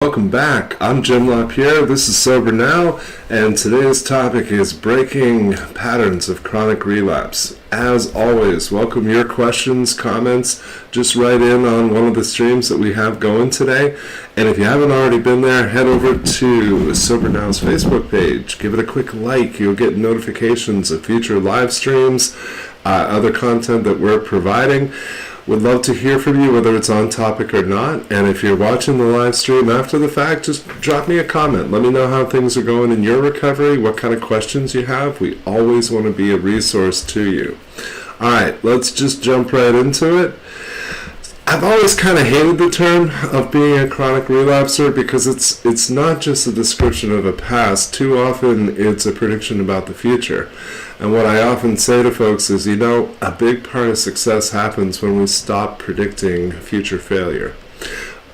Welcome back. I'm Jim LaPierre. This is Sober Now, and today's topic is breaking patterns of chronic relapse. As always, welcome your questions, comments. Just write in on one of the streams that we have going today. And if you haven't already been there, head over to Sober Now's Facebook page. Give it a quick like. You'll get notifications of future live streams, other content that we're providing. Would love to hear from you, whether it's on topic or not. And if you're watching the live stream after the fact, just drop me a comment. Let me know how things are going in your recovery, what kind of questions you have. We always want to be a resource to you. All right, let's just jump right into it. I've always kind of hated the term of being a chronic relapser because it's not just a description of a past. Too often it's a prediction about the future. And what I often say to folks is, a big part of success happens when we stop predicting future failure.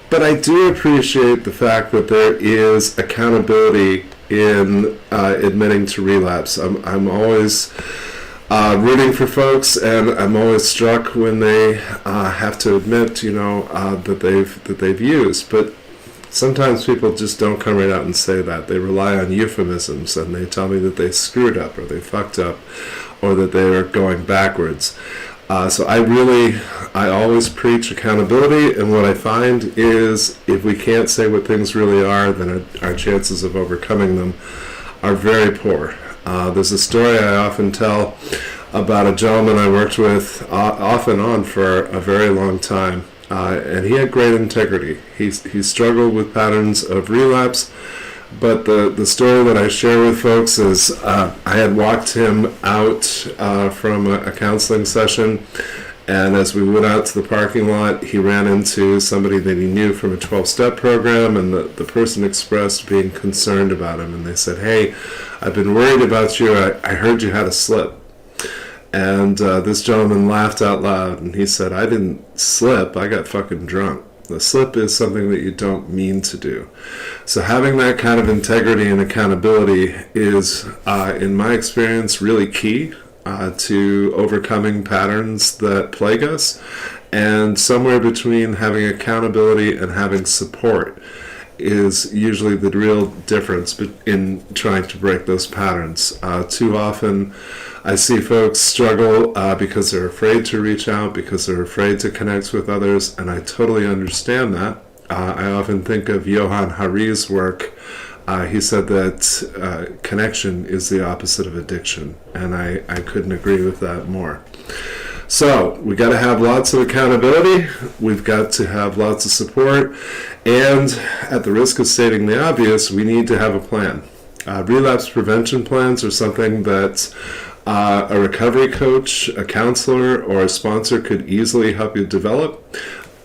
But I do appreciate the fact that there is accountability in admitting to relapse. I'm always rooting for folks, and I'm always struck when they have to admit, that they've used. But sometimes people just don't come right out and say that. They rely on euphemisms, and they tell me that they screwed up, or they fucked up, or that they are going backwards. So I always preach accountability, and what I find is if we can't say what things really are, then our chances of overcoming them are very poor. There's a story I often tell about a gentleman I worked with off and on for a very long time, and he had great integrity. He struggled with patterns of relapse, but the story that I share with folks is I had walked him out from a counseling session, and as we went out to the parking lot, he ran into somebody that he knew from a 12-step program, and the person expressed being concerned about him, and they said, "Hey, I've been worried about you. I heard you had a slip." And this gentleman laughed out loud, and he said, "I didn't slip, I got fucking drunk." The slip is something that you don't mean to do. So having that kind of integrity and accountability is, in my experience, really key to overcoming patterns that plague us. And somewhere between having accountability and having support is usually the real difference in trying to break those patterns. Too often I see folks struggle because they're afraid to reach out, because they're afraid to connect with others, and I totally understand that. I often think of Johann Hari's work. He said that connection is the opposite of addiction, and I couldn't agree with that more. So we got to have lots of accountability, we've got to have lots of support, and at the risk of stating the obvious, we need to have a plan. Relapse prevention plans are something that a recovery coach, a counselor, or a sponsor could easily help you develop.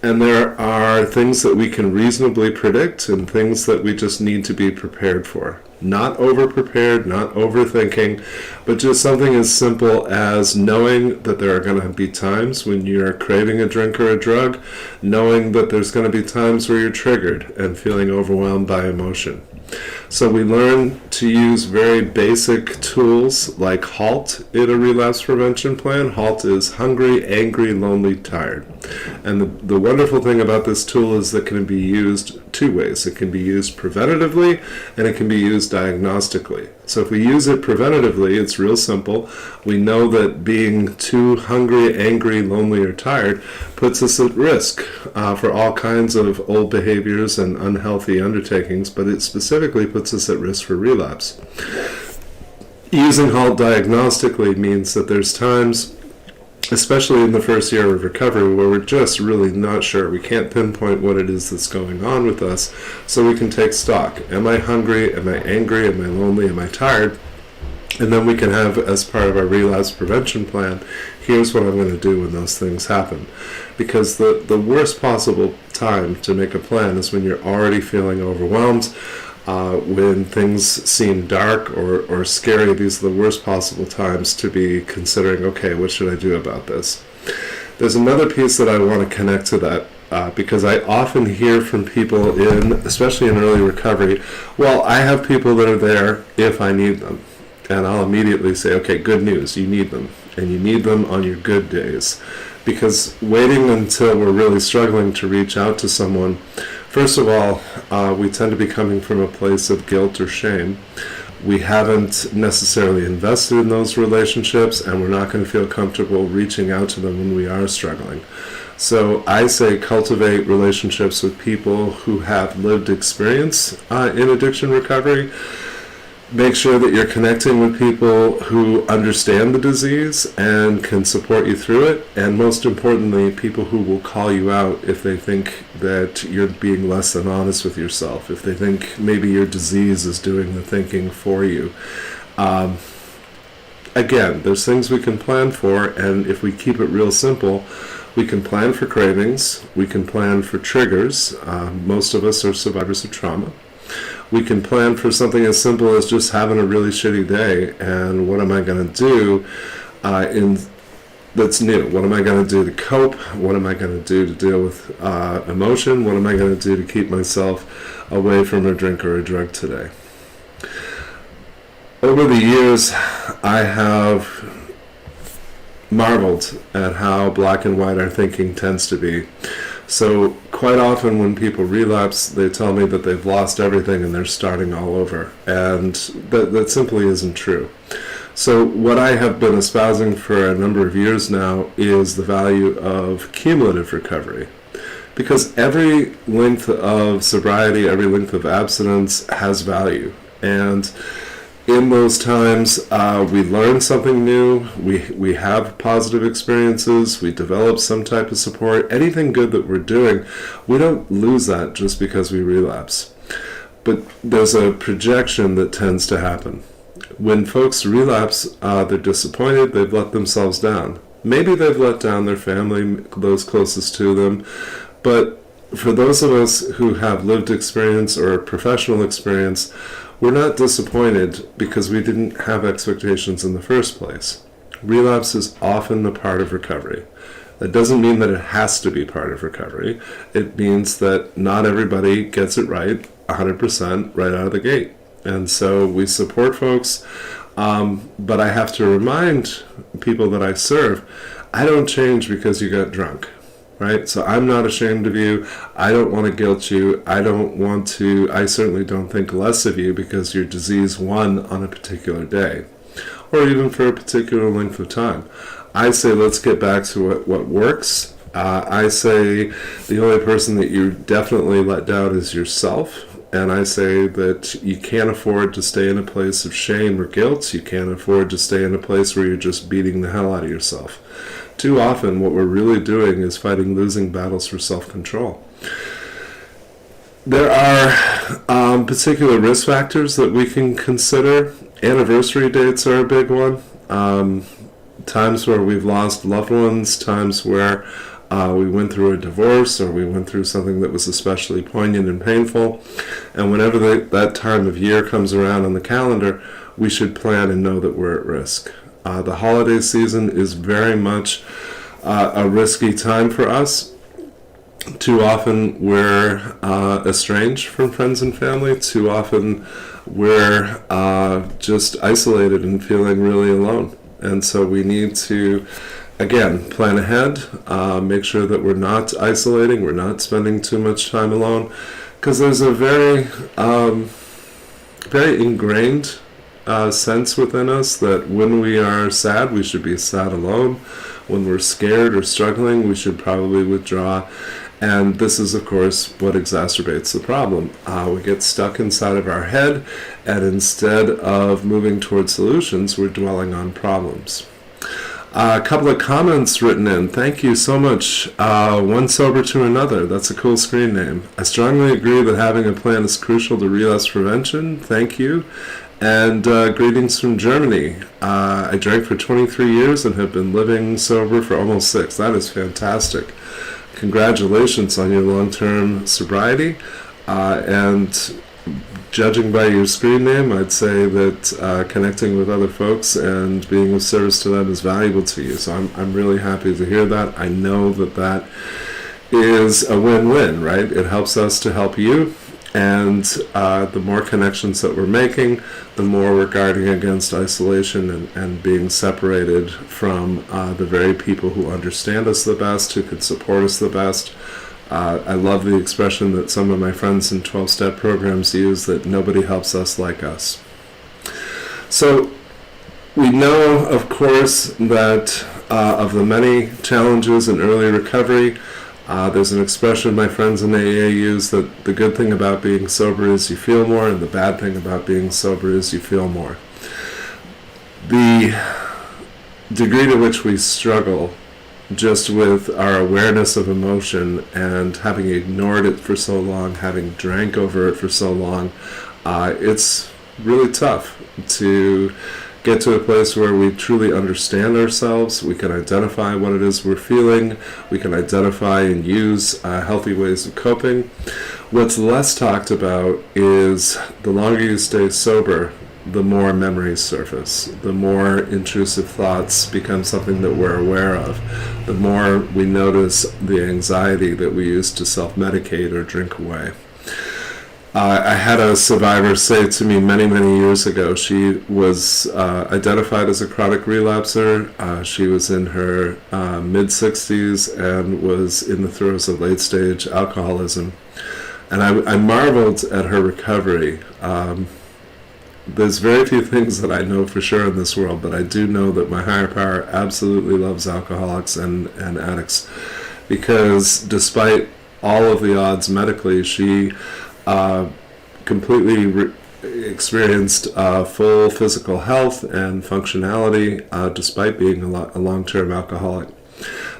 And there are things that we can reasonably predict and things that we just need to be prepared for. Not over-prepared, not overthinking, but just something as simple as knowing that there are going to be times when you're craving a drink or a drug, knowing that there's going to be times where you're triggered and feeling overwhelmed by emotion. So we learn to use very basic tools like Halt in a relapse prevention plan. Halt is hungry, angry, lonely, tired. And the wonderful thing about this tool is that it can be used two ways. It can be used preventatively and it can be used diagnostically. So if we use it preventatively, it's real simple. We know that being too hungry, angry, lonely, or tired puts us at risk for all kinds of old behaviors and unhealthy undertakings, but it specifically puts us at risk for relapse. Using Halt diagnostically means that there's times, especially in the first year of recovery, where we're just really not sure. We can't pinpoint what it is that's going on with us, so we can take stock. Am I hungry? Am I angry? Am I lonely? Am I tired? And then we can have, as part of our relapse prevention plan, here's what I'm going to do when those things happen. Because the worst possible time to make a plan is when you're already feeling overwhelmed, when things seem dark or scary. These are the worst possible times to be considering, okay, what should I do about this? There's another piece that I want to connect to that, because I often hear from people especially in early recovery, well, I have people that are there if I need them. And I'll immediately say, okay, good news, you need them. And you need them on your good days. Because waiting until we're really struggling to reach out to someone First of all, we tend to be coming from a place of guilt or shame. We haven't necessarily invested in those relationships, and we're not going to feel comfortable reaching out to them when we are struggling. So I say cultivate relationships with people who have lived experience in addiction recovery. Make sure that you're connecting with people who understand the disease and can support you through it, and most importantly, people who will call you out if they think that you're being less than honest with yourself, if they think maybe your disease is doing the thinking for you. Again, there's things we can plan for, and if we keep it real simple, we can plan for cravings, we can plan for triggers. Most of us are survivors of trauma. We can plan for something as simple as just having a really shitty day, and what am I going to do that's new? What am I going to do to cope? What am I going to do to deal with emotion? What am I going to do to keep myself away from a drink or a drug today? Over the years, I have marveled at how black and white our thinking tends to be. So quite often when people relapse, they tell me that they've lost everything and they're starting all over. And that simply isn't true. So what I have been espousing for a number of years now is the value of cumulative recovery. Because every length of sobriety, every length of abstinence has value. And in those times, we learn something new, we have positive experiences, we develop some type of support. Anything good that we're doing, we don't lose that just because we relapse. But there's a projection that tends to happen. When folks relapse, they're disappointed, they've let themselves down. Maybe they've let down their family, those closest to them, but for those of us who have lived experience or professional experience, we're not disappointed because we didn't have expectations in the first place. Relapse is often a part of recovery. That doesn't mean that it has to be part of recovery. It means that not everybody gets it right 100% right out of the gate. And so we support folks, but I have to remind people that I serve, I don't change because you got drunk. Right? So I'm not ashamed of you. I don't want to guilt you. I certainly don't think less of you because your disease won on a particular day, or even for a particular length of time. I say let's get back to what works. I say the only person that you definitely let down is yourself. And I say that you can't afford to stay in a place of shame or guilt. You can't afford to stay in a place where you're just beating the hell out of yourself. Too often, what we're really doing is fighting losing battles for self-control. There are particular risk factors that we can consider. Anniversary dates are a big one. Times where we've lost loved ones, times where we went through a divorce or we went through something that was especially poignant and painful. And whenever that time of year comes around on the calendar, we should plan and know that we're at risk. The holiday season is very much a risky time for us. Too often we're estranged from friends and family. Too often we're just isolated and feeling really alone. And so we need to, again, plan ahead, make sure that we're not isolating, we're not spending too much time alone, because there's a very ingrained sense within us that when we are sad, we should be sad alone. When we're scared or struggling, we should probably withdraw. And this is, of course, what exacerbates the problem. We get stuck inside of our head, and instead of moving towards solutions, we're dwelling on problems. A couple of comments written in. Thank you so much. One sober to another. That's a cool screen name. I strongly agree that having a plan is crucial to relapse prevention. Thank you. And greetings from Germany. I drank for 23 years and have been living sober for almost 6. That is fantastic. Congratulations on your long-term sobriety. And judging by your screen name, I'd say that connecting with other folks and being of service to them is valuable to you. So I'm really happy to hear that. I know that is a win-win, right? It helps us to help you. And the more connections that we're making, the more we're guarding against isolation and being separated from the very people who understand us the best, who can support us the best, I love the expression that some of my friends in 12-step programs use, that nobody helps us like us. So we know, of course, that of the many challenges in early recovery, there's an expression my friends in AA use, that the good thing about being sober is you feel more, and the bad thing about being sober is you feel more. The degree to which we struggle just with our awareness of emotion and having ignored it for so long, having drank over it for so long, it's really tough to get to a place where we truly understand ourselves. We can identify what it is we're feeling. We can identify and use healthy ways of coping. What's less talked about is the longer you stay sober, the more memories surface, the more intrusive thoughts become something that we're aware of, the more we notice the anxiety that we used to self-medicate or drink away. I had a survivor say to me many, many years ago, she was identified as a chronic relapser. She was in her mid-60s and was in the throes of late-stage alcoholism. And I marveled at her recovery. There's very few things that I know for sure in this world, but I do know that my higher power absolutely loves alcoholics and addicts, because despite all of the odds medically, she completely experienced full physical health and functionality despite being a long-term alcoholic.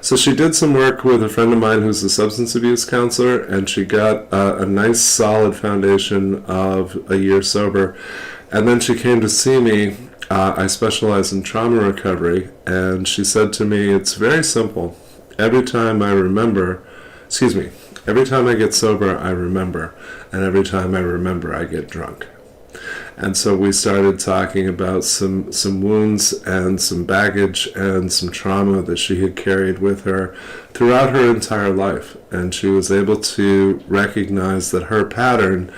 So she did some work with a friend of mine who's a substance abuse counselor, and she got a nice solid foundation of a year sober. And then she came to see me. I specialize in trauma recovery, and she said to me, it's very simple. Every time I get sober, I remember. And every time I remember, I get drunk. And so we started talking about some wounds and some baggage and some trauma that she had carried with her throughout her entire life. And she was able to recognize that her pattern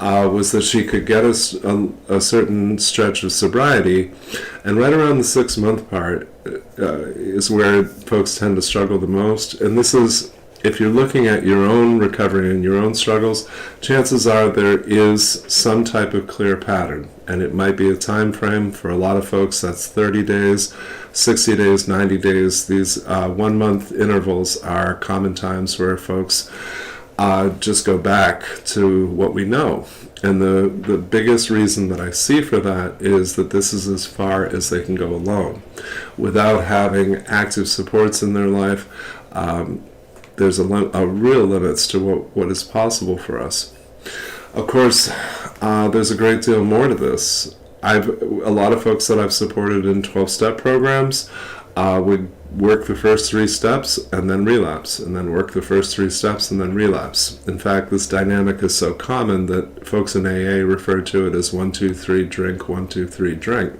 was that she could get a certain stretch of sobriety, and right around the 6-month part is where folks tend to struggle the most. And this is, if you're looking at your own recovery and your own struggles, chances are there is some type of clear pattern, and it might be a time frame. For a lot of folks, that's 30 days, 60 days, 90 days. These 1-month intervals are common times where folks just go back to what we know. And the biggest reason that I see for that is that this is as far as they can go alone. Without having active supports in their life, there's a real limits to what is possible for us. Of course, there's a great deal more to this. A lot of folks that I've supported in 12-step programs would work the first 3 steps and then relapse, and then work the first 3 steps and then relapse. In fact, this dynamic is so common that folks in AA refer to it as 1, 2, 3, drink, 1, 2, 3, drink.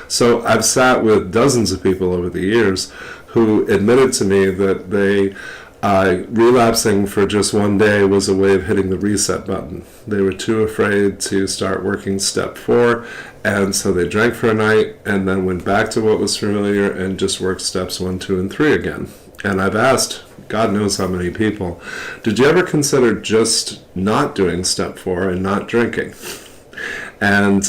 So I've sat with dozens of people over the years who admitted to me that they relapsing for just one day was a way of hitting the reset button. They were too afraid to start working step 4, and so they drank for a night and then went back to what was familiar and just worked steps 1, 2, and 3 again. And I've asked, God knows how many people, did you ever consider just not doing step 4 and not drinking? And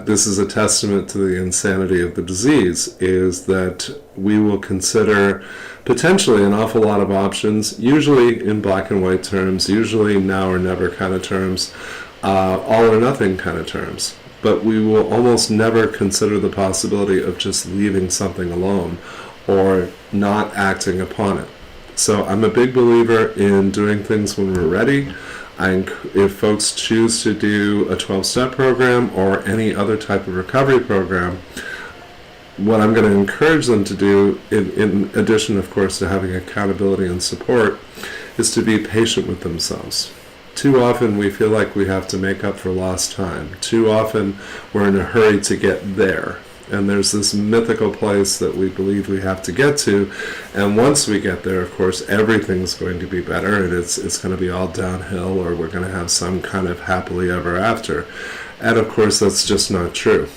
this is a testament to the insanity of the disease, is that we will consider potentially an awful lot of options, usually in black and white terms, usually now or never kind of terms, all or nothing kind of terms. But we will almost never consider the possibility of just leaving something alone or not acting upon it. So I'm a big believer in doing things when we're ready. If folks choose to do a 12-step program or any other type of recovery program, what I'm going to encourage them to do, in addition, of course, to having accountability and support, is to be patient with themselves. Too often we feel like we have to make up for lost time. Too often we're in a hurry to get there. And there's this mythical place that we believe we have to get to. And once we get there, of course, everything's going to be better, and it's going to be all downhill, or we're going to have some kind of happily ever after. And of course, that's just not true.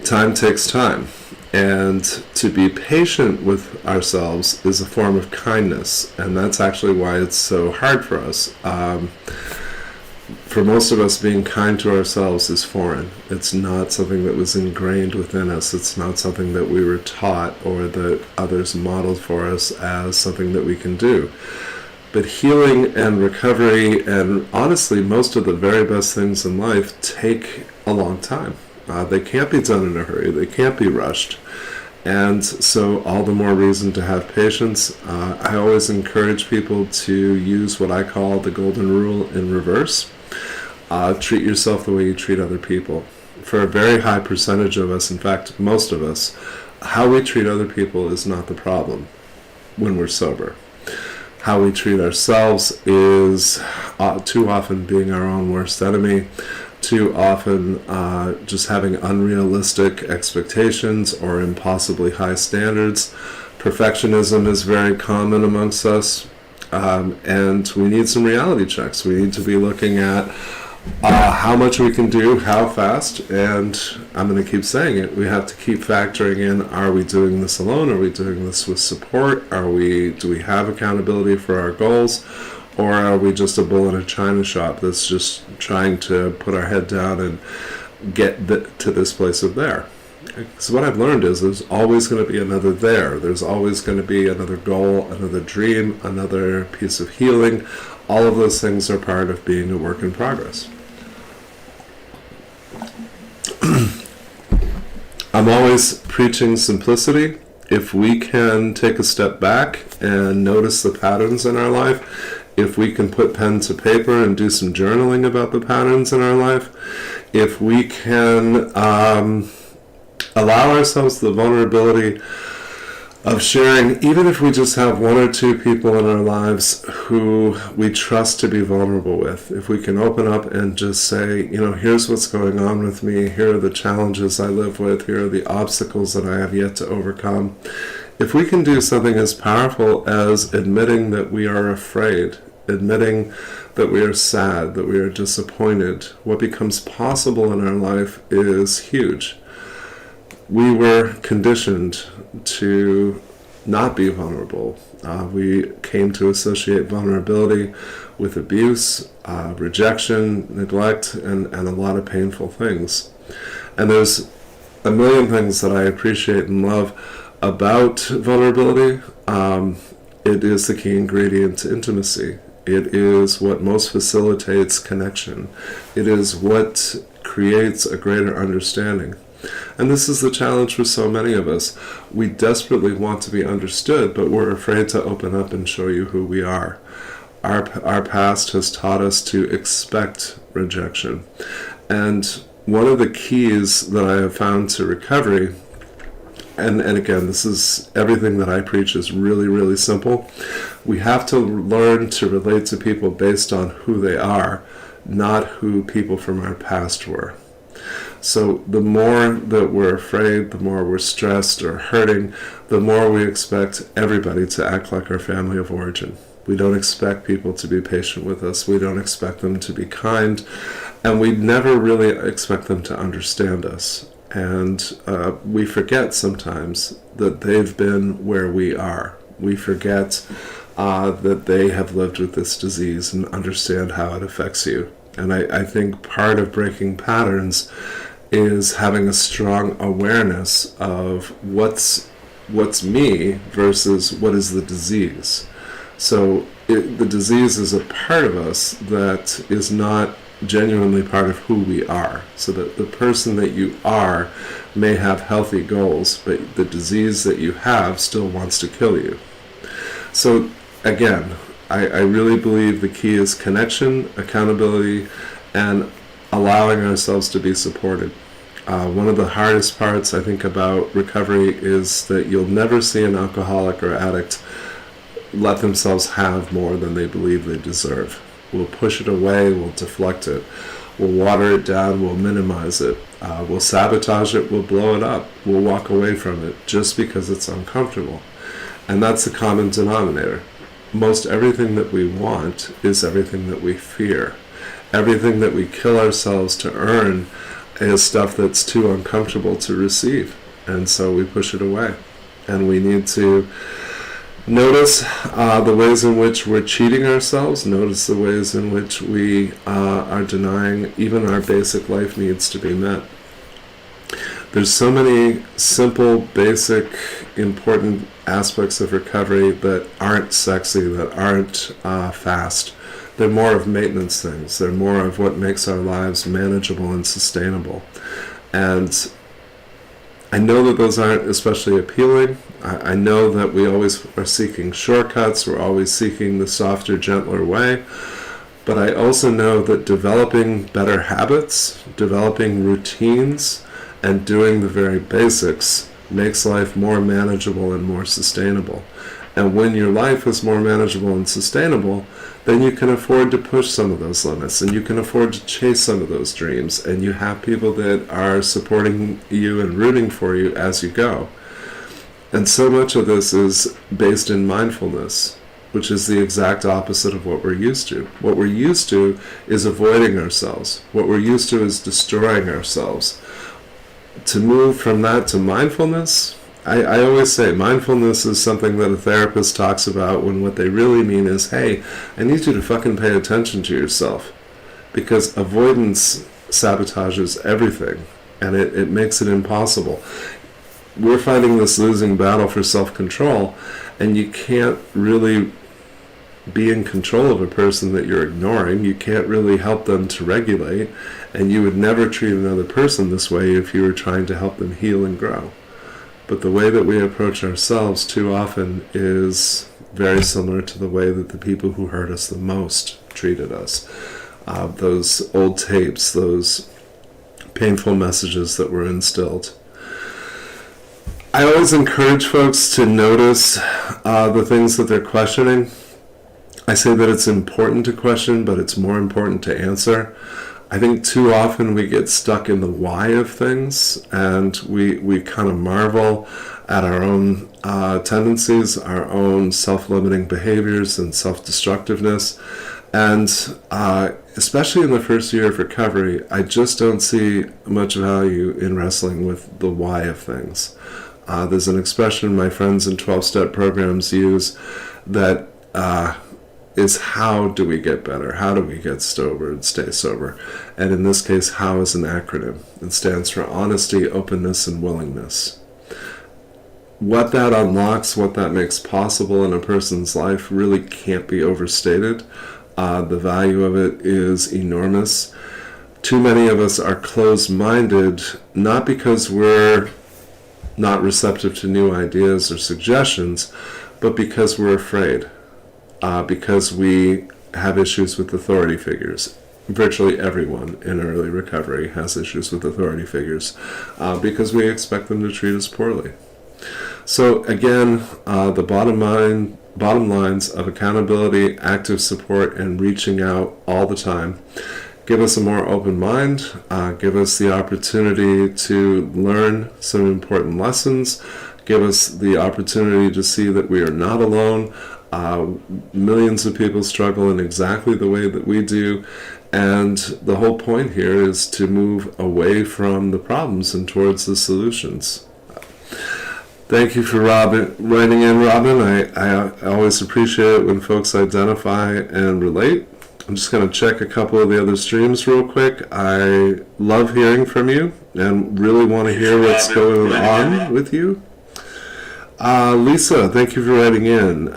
Time takes time. And to be patient with ourselves is a form of kindness, and that's actually why it's so hard for us. For most of us, being kind to ourselves is foreign. It's not something that was ingrained within us. It's not something that we were taught or that others modeled for us as something that we can do. But healing and recovery, and honestly, most of the very best things in life take a long time. They can't be done in a hurry. They can't be rushed. And so all the more reason to have patience. I always encourage people to use what I call the golden rule in reverse. Treat yourself the way you treat other people. For a very high percentage of us, in fact, most of us, how we treat other people is not the problem when we're sober. How we treat ourselves is too often being our own worst enemy, too often just having unrealistic expectations or impossibly high standards. Perfectionism is very common amongst us, and we need some reality checks. We need to be looking at how much we can do, how fast, and I'm going to keep saying it, we have to keep factoring in, are we doing this alone? Are we doing this with support? Do we have accountability for our goals? Or are we just a bull in a china shop that's just trying to put our head down and get to this place of there? So what I've learned is there's always going to be another there. There's always going to be another goal, another dream, another piece of healing. All of those things are part of being a work in progress. I'm always preaching simplicity. If we can take a step back and notice the patterns in our life, if we can put pen to paper and do some journaling about the patterns in our life, if we can allow ourselves the vulnerability of sharing, even if we just have one or two people in our lives who we trust to be vulnerable with, if we can open up and just say, here's what's going on with me, here are the challenges I live with, here are the obstacles that I have yet to overcome. If we can do something as powerful as admitting that we are afraid, admitting that we are sad, that we are disappointed, what becomes possible in our life is huge. We were conditioned to not be vulnerable. We came to associate vulnerability with abuse, rejection, neglect, and a lot of painful things. And there's a million things that I appreciate and love about vulnerability. It is the key ingredient to intimacy. It is what most facilitates connection. It is what creates a greater understanding. And this is the challenge for so many of us. We desperately want to be understood, but we're afraid to open up and show you who we are. Our past has taught us to expect rejection. And one of the keys that I have found to recovery, and again, this is everything that I preach is really, really simple. We have to learn to relate to people based on who they are, not who people from our past were. So the more that we're afraid, the more we're stressed or hurting, the more we expect everybody to act like our family of origin. We don't expect people to be patient with us. We don't expect them to be kind. And we never really expect them to understand us. And we forget sometimes that they've been where we are. We forget that they have lived with this disease and understand how it affects you. And I think part of breaking patterns is having a strong awareness of what's me versus what is the disease. So the disease is a part of us that is not genuinely part of who we are. So that the person that you are may have healthy goals, but the disease that you have still wants to kill you. So again, I really believe the key is connection, accountability, and allowing ourselves to be supported. One of the hardest parts, I think, about recovery is that you'll never see an alcoholic or addict let themselves have more than they believe they deserve. We'll push it away, we'll deflect it, we'll water it down, we'll minimize it, we'll sabotage it, we'll blow it up, we'll walk away from it just because it's uncomfortable. And that's the common denominator. Most everything that we want is everything that we fear. Everything that we kill ourselves to earn is stuff that's too uncomfortable to receive. and so we push it away. And we need to notice the ways in which we're cheating ourselves, notice the ways in which we are denying even our basic life needs to be met. There's so many simple, basic, important aspects of recovery that aren't sexy, that aren't fast. They're more of maintenance things. They're more of what makes our lives manageable and sustainable. And I know that those aren't especially appealing. I know that we always are seeking shortcuts. We're always seeking the softer, gentler way. But I also know that developing better habits, developing routines, and doing the very basics makes life more manageable and more sustainable. And when your life is more manageable and sustainable, then you can afford to push some of those limits, and you can afford to chase some of those dreams, and you have people that are supporting you and rooting for you as you go. And so much of this is based in mindfulness, which is the exact opposite of what we're used to. What we're used to is avoiding ourselves. What we're used to is destroying ourselves. To move from that to mindfulness, I always say mindfulness is something that a therapist talks about when what they really mean is, hey, I need you to fucking pay attention to yourself. Because avoidance sabotages everything, and it makes it impossible. We're fighting this losing battle for self-control, and you can't really be in control of a person that you're ignoring. You can't really help them to regulate, and you would never treat another person this way if you were trying to help them heal and grow. But the way that we approach ourselves too often is very similar to the way that the people who hurt us the most treated us. Those old tapes, those painful messages that were instilled. I always encourage folks to notice the things that they're questioning. I say that it's important to question, but it's more important to answer. I think too often we get stuck in the why of things, and we kind of marvel at our own tendencies, our own self-limiting behaviors and self-destructiveness. And especially in the first year of recovery, I just don't see much value in wrestling with the why of things. There's an expression my friends in 12-step programs use that is how do we get better? How do we get sober and stay sober? And in this case, HOW is an acronym. It stands for honesty, openness, and willingness. What that unlocks, what that makes possible in a person's life really can't be overstated. The value of it is enormous. Too many of us are closed-minded, not because we're not receptive to new ideas or suggestions, but because we're afraid. Because we have issues with authority figures. Virtually everyone in early recovery has issues with authority figures because we expect them to treat us poorly. So again, the bottom lines of accountability, active support, and reaching out all the time give us a more open mind, give us the opportunity to learn some important lessons, give us the opportunity to see that we are not alone. Millions of people struggle in exactly the way that we do, and the whole point here is to move away from the problems and towards the solutions. Thank you for writing in, Robin. I always appreciate it when folks identify and relate. I'm just going to check a couple of the other streams real quick. I love hearing from you and really want to hear what's going on with you. Lisa, thank you for writing in.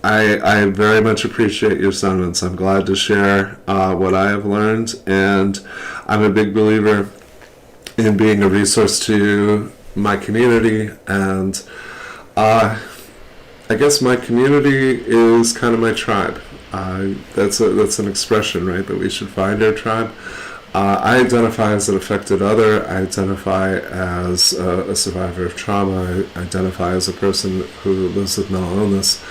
I very much appreciate your sentiments. I'm glad to share what I have learned, and I'm a big believer in being a resource to my community, and I guess my community is kind of my tribe. That's an expression, right, that we should find our tribe. I identify as an affected other. I identify as a survivor of trauma. I identify as a person who lives with mental illness.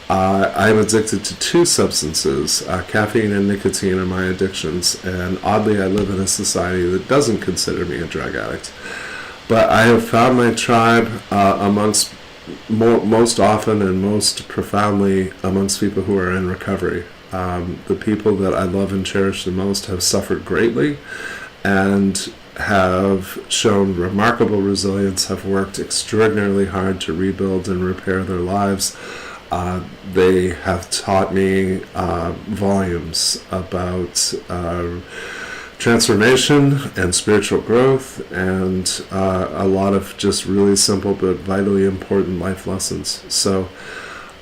I am addicted to two substances. Caffeine and nicotine are my addictions, and oddly I live in a society that doesn't consider me a drug addict. But I have found my tribe amongst most often and most profoundly amongst people who are in recovery. The people that I love and cherish the most have suffered greatly, and have shown remarkable resilience, have worked extraordinarily hard to rebuild and repair their lives. They have taught me volumes about transformation and spiritual growth, and a lot of just really simple but vitally important life lessons. So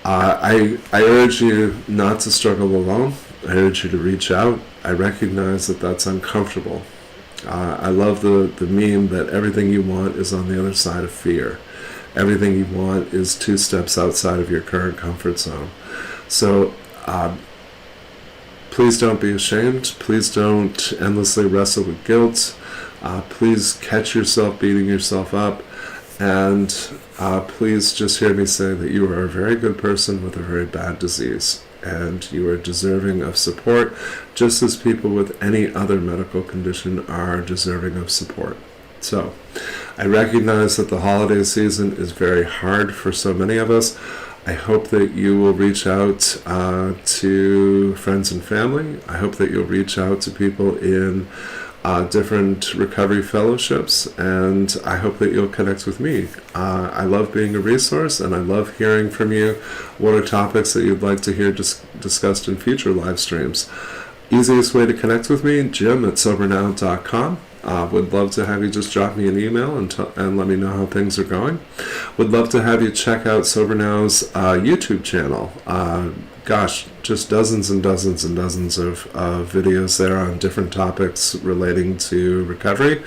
I urge you not to struggle alone. I urge you to reach out. I recognize that that's uncomfortable. I love the meme that everything you want is on the other side of fear. Everything you want is 2 steps outside of your current comfort zone. So please don't be ashamed. Please don't endlessly wrestle with guilt. Please catch yourself beating yourself up. And please just hear me say that you are a very good person with a very bad disease. And you are deserving of support, just as people with any other medical condition are deserving of support. So, I recognize that the holiday season is very hard for so many of us. I hope that you will reach out to friends and family. I hope that you'll reach out to people in different recovery fellowships, and I hope that you'll connect with me. I love being a resource, and I love hearing from you what are topics that you'd like to hear discussed in future live streams. Easiest way to connect with me, jim@sobernow.com. Would love to have you just drop me an email and let me know how things are going. Would love to have you check out Sober Now's YouTube channel. Just dozens and dozens and dozens of videos there on different topics relating to recovery,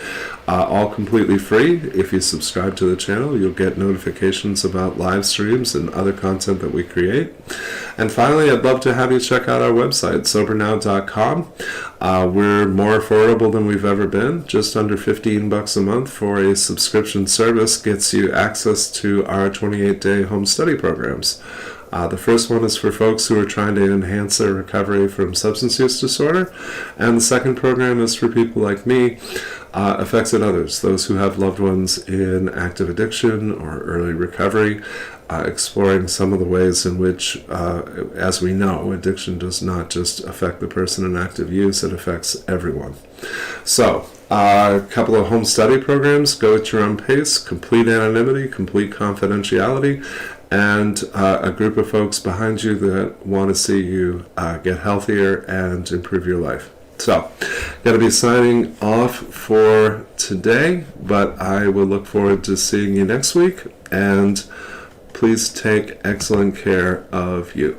all completely free. If you subscribe to the channel, you'll get notifications about live streams and other content that we create. And finally, I'd love to have you check out our website, sobernow.com. We're more affordable than we've ever been. Just under $15 a month for a subscription service gets you access to our 28-day home study programs. The first one is for folks who are trying to enhance their recovery from substance use disorder, and the second program is for people like me, affected others, those who have loved ones in active addiction or early recovery, exploring some of the ways in which, as we know, addiction does not just affect the person in active use, it affects everyone. So, a couple of home study programs, go at your own pace, complete anonymity, complete confidentiality, and a group of folks behind you that want to see you get healthier and improve your life. So, got to be signing off for today, but I will look forward to seeing you next week, and please take excellent care of you.